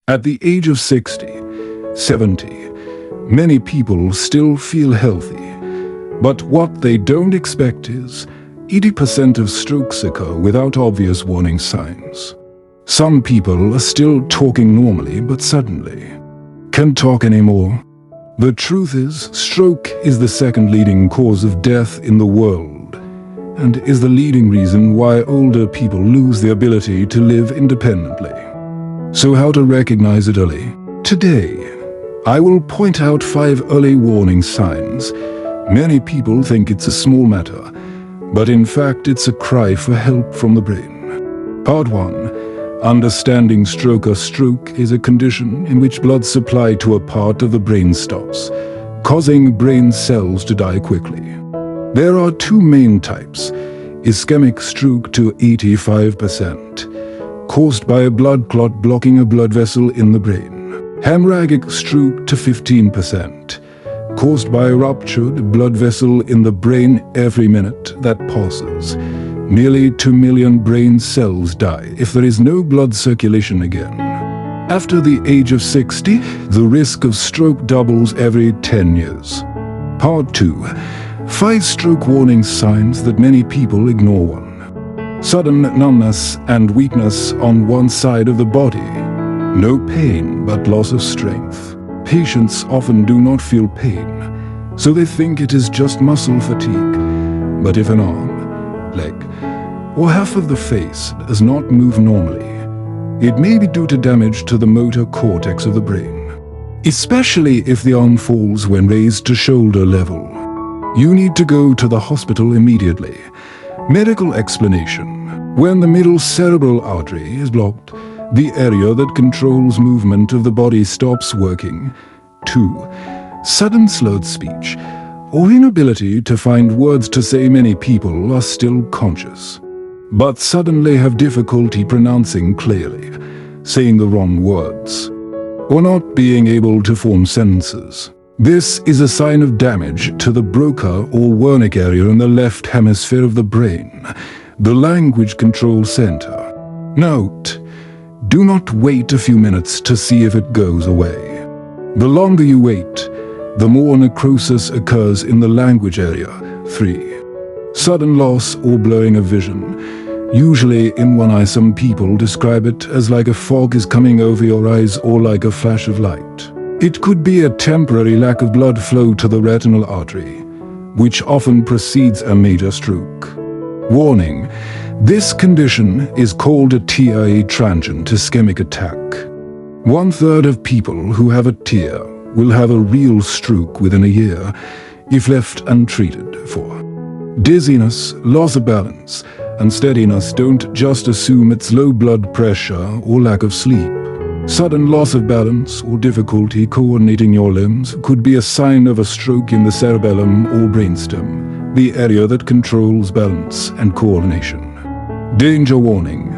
At the age of 60, 70, many people still feel healthy. But what they don't expect is 80% of strokes occur without obvious warning signs. Some people are still talking normally, but suddenly can't talk anymore. The truth is, stroke is the second leading cause of death in the world, and is the leading reason why older people lose the ability to live independently. So how to recognize it early? Today, I will point out 5 early warning signs. Many people think it's a small matter, but in fact it's a cry for help from the brain. Part 1. Understanding stroke. A stroke is a condition in which blood supply to a part of the brain stops, causing brain cells to die quickly. There are 2 main types: ischemic stroke to 85%, caused by a blood clot blocking a blood vessel in the brain; hemorrhagic stroke to 15%, caused by a ruptured blood vessel in the brain. Every minute that passes, nearly 2 million brain cells die if there is no blood circulation again. After the age of 60, the risk of stroke doubles every 10 years. Part 2. 5 stroke warning signs that many people ignore. 1. Sudden numbness and weakness on one side of the body. No pain, but loss of strength. Patients often do not feel pain, so they think it is just muscle fatigue. But if an arm, leg, or half of the face does not move normally, it may be due to damage to the motor cortex of the brain. Especially if the arm falls when raised to shoulder level, you need to go to the hospital immediately. Medical explanation: when the middle cerebral artery is blocked, the area that controls movement of the body stops working. 2. Sudden slurred speech, or inability to find words to say. Many people are still conscious, but suddenly have difficulty pronouncing clearly, saying the wrong words, or not being able to form sentences. This is a sign of damage to the Broca or Wernicke area in the left hemisphere of the brain, the language control center. Note: do not wait a few minutes to see if it goes away. The longer you wait, the more necrosis occurs in the language area. 3. Sudden loss or blurring of vision, usually in one eye. Some people describe it as like a fog is coming over your eyes or like a flash of light. It could be a temporary lack of blood flow to the retinal artery, which often precedes a major stroke. Warning: this condition is called a TIA, transient ischemic attack. 1/3 of people who have a TIA will have a real stroke within a year if left untreated for. Dizziness, loss of balance, unsteadiness. Don't just assume it's low blood pressure or lack of sleep. Sudden loss of balance or difficulty coordinating your limbs could be a sign of a stroke in the cerebellum or brainstem, the area that controls balance and coordination. Danger warning: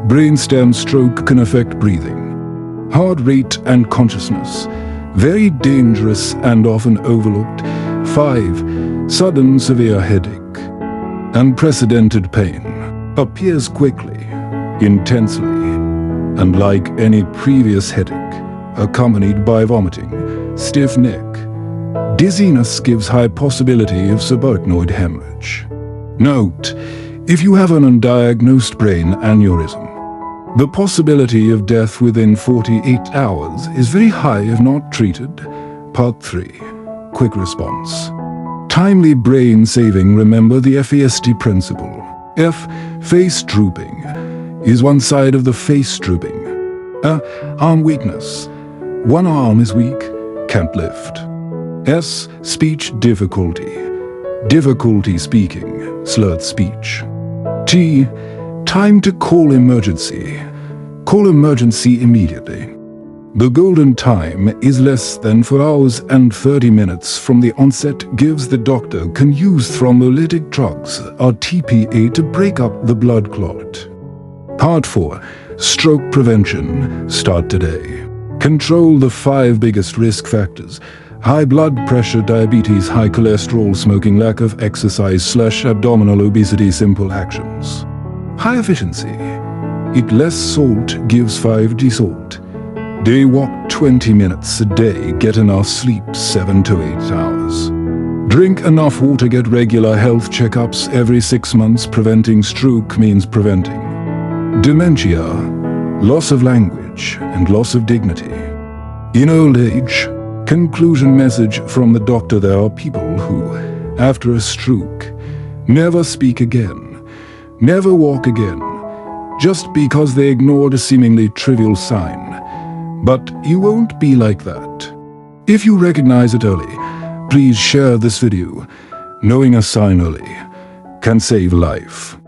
brainstem stroke can affect breathing, heart rate and consciousness. Very dangerous and often overlooked. 5. Sudden severe headache. Unprecedented pain. Appears quickly, intensely, and like any previous headache, accompanied by vomiting, stiff neck. Dizziness gives high possibility of subarachnoid hemorrhage. Note: if you have an undiagnosed brain aneurysm, the possibility of death within 48 hours is very high if not treated. Part 3. Quick response. Timely brain saving. Remember the FAST principle. F. Face drooping is one side of the face drooping. Arm weakness. One arm is weak, can't lift. S. Speech difficulty. Difficulty speaking, slurred speech. T. Time to call emergency. Call emergency immediately. The golden time is less than 4 hours and 30 minutes from the onset. Gives the doctor can use thrombolytic drugs or TPA to break up the blood clot. Part 4. Stroke prevention. Start today. Control the 5 biggest risk factors: high blood pressure, diabetes, high cholesterol, smoking, lack of exercise/abdominal obesity. Simple actions. High efficiency. Eat less salt gives 5D salt. They walk 20 minutes a day, get enough sleep 7 to 8 hours. Drink enough water, get regular health checkups every 6 months. Preventing stroke means preventing dementia, loss of language, and loss of dignity. In old age, conclusion message from the doctor: there are people who, after a stroke, never speak again, never walk again, just because they ignored a seemingly trivial sign. But you won't be like that. If you recognize it early, please share this video. Knowing a sign early can save life.